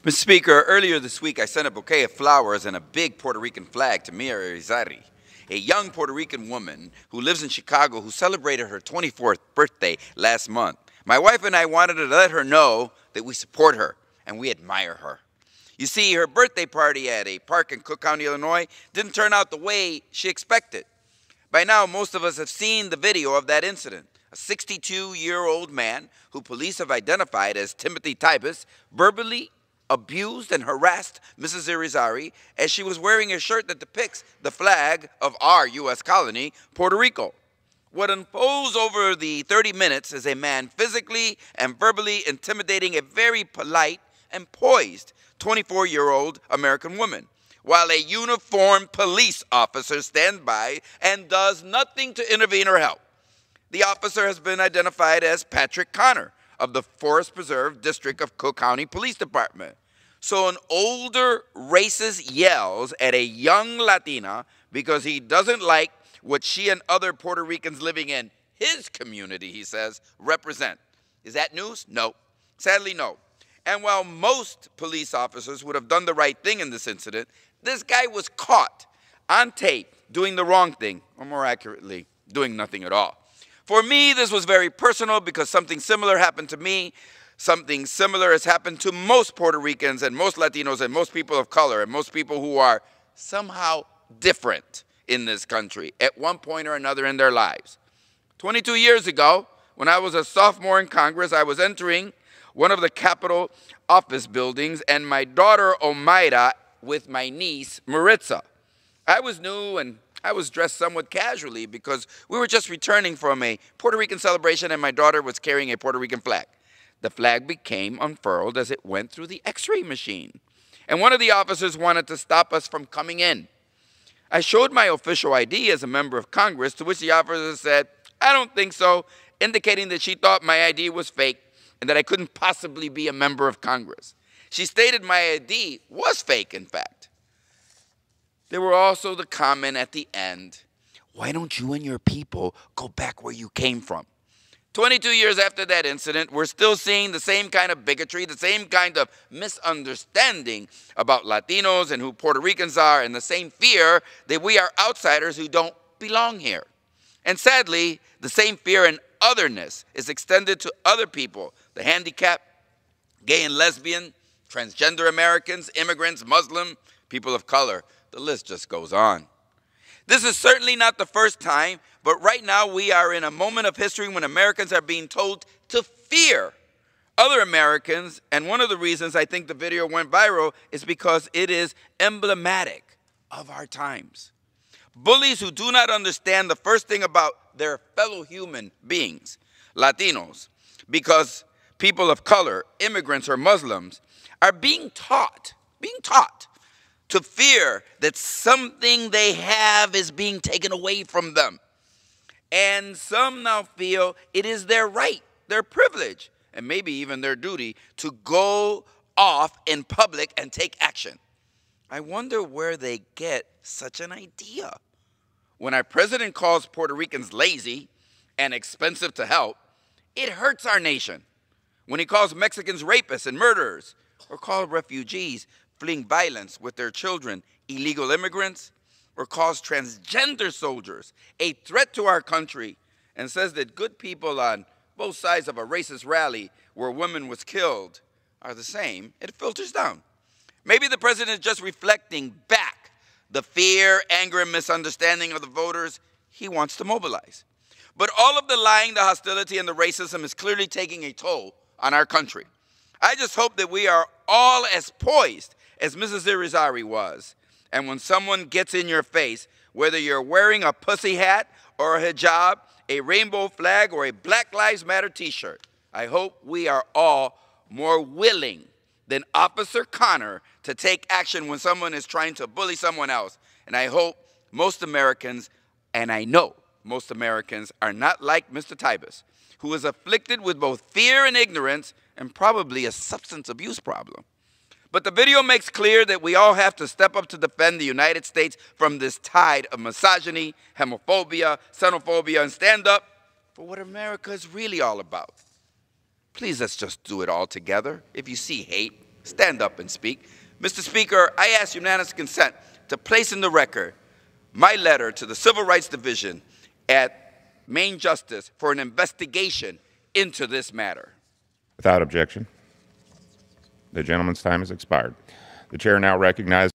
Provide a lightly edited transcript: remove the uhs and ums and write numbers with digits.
Mr. Speaker, earlier this week I sent a bouquet of flowers and a big Puerto Rican flag to Mia Irizarry, a young Puerto Rican woman who lives in Chicago who celebrated her 24th birthday last month. My wife and I wanted to let her know that we support her and we admire her. You see, her birthday party at a park in Cook County, Illinois didn't turn out the way she expected. By now, most of us have seen the video of that incident. A 62-year-old man who police have identified as Timothy Tybus verbally abused and harassed Mrs. Irizarry as she was wearing a shirt that depicts the flag of our U.S. colony, Puerto Rico. What unfolds over the 30 minutes is a man physically and verbally intimidating a very polite and poised 24-year-old American woman, while a uniformed police officer stands by and does nothing to intervene or help. The officer has been identified as Patrick Connor of the Forest Preserve District of Cook County Police Department. So an older racist yells at a young Latina because he doesn't like what she and other Puerto Ricans living in his community, he says, represent. Is that news? No. Sadly, no. And while most police officers would have done the right thing in this incident, this guy was caught on tape doing the wrong thing, or more accurately, doing nothing at all. For me, this was very personal because something similar happened to me. Something similar has happened to most Puerto Ricans and most Latinos and most people of color and most people who are somehow different in this country at one point or another in their lives. 22 years ago, when I was a sophomore in Congress, I was entering one of the Capitol office buildings and my daughter Omaira with my niece Maritza. I was new and I was dressed somewhat casually because we were just returning from a Puerto Rican celebration and my daughter was carrying a Puerto Rican flag. The flag became unfurled as it went through the X-ray machine. And one of the officers wanted to stop us from coming in. I showed my official ID as a member of Congress, to which the officer said, "I don't think so," indicating that she thought my ID was fake and that I couldn't possibly be a member of Congress. She stated my ID was fake, in fact. There were also the comment at the end, "Why don't you and your people go back where you came from?" 22 years after that incident, we're still seeing the same kind of bigotry, the same kind of misunderstanding about Latinos and who Puerto Ricans are, and the same fear that we are outsiders who don't belong here. And sadly, the same fear and otherness is extended to other people, the handicapped, gay and lesbian, transgender Americans, immigrants, Muslim, people of color. The list just goes on. This is certainly not the first time, but right now we are in a moment of history when Americans are being told to fear other Americans, and one of the reasons I think the video went viral is because it is emblematic of our times. Bullies who do not understand the first thing about their fellow human beings, Latinos, because people of color, immigrants or Muslims, are being taught to fear that something they have is being taken away from them. And some now feel it is their right, their privilege, and maybe even their duty to go off in public and take action. I wonder where they get such an idea. When our president calls Puerto Ricans lazy and expensive to help, it hurts our nation. When he calls Mexicans rapists and murderers, or calls refugees fleeing violence with their children illegal immigrants, or calls transgender soldiers a threat to our country, and says that good people on both sides of a racist rally where a woman was killed are the same, it filters down. Maybe the president is just reflecting back the fear, anger, and misunderstanding of the voters he wants to mobilize. But all of the lying, the hostility, and the racism is clearly taking a toll on our country. I just hope that we are all as poised as Mrs. Irizarry was. And when someone gets in your face, whether you're wearing a pussy hat or a hijab, a rainbow flag, or a Black Lives Matter t-shirt, I hope we are all more willing than Officer Connor to take action when someone is trying to bully someone else. And I hope most Americans, and I know most Americans, are not like Mr. Tybus, who is afflicted with both fear and ignorance and probably a substance abuse problem. But the video makes clear that we all have to step up to defend the United States from this tide of misogyny, homophobia, xenophobia, and stand up for what America is really all about. Please, let's just do it all together. If you see hate, stand up and speak. Mr. Speaker, I ask unanimous consent to place in the record my letter to the Civil Rights Division at Main Justice for an investigation into this matter. Without objection. The gentleman's time has expired. The chair now recognizes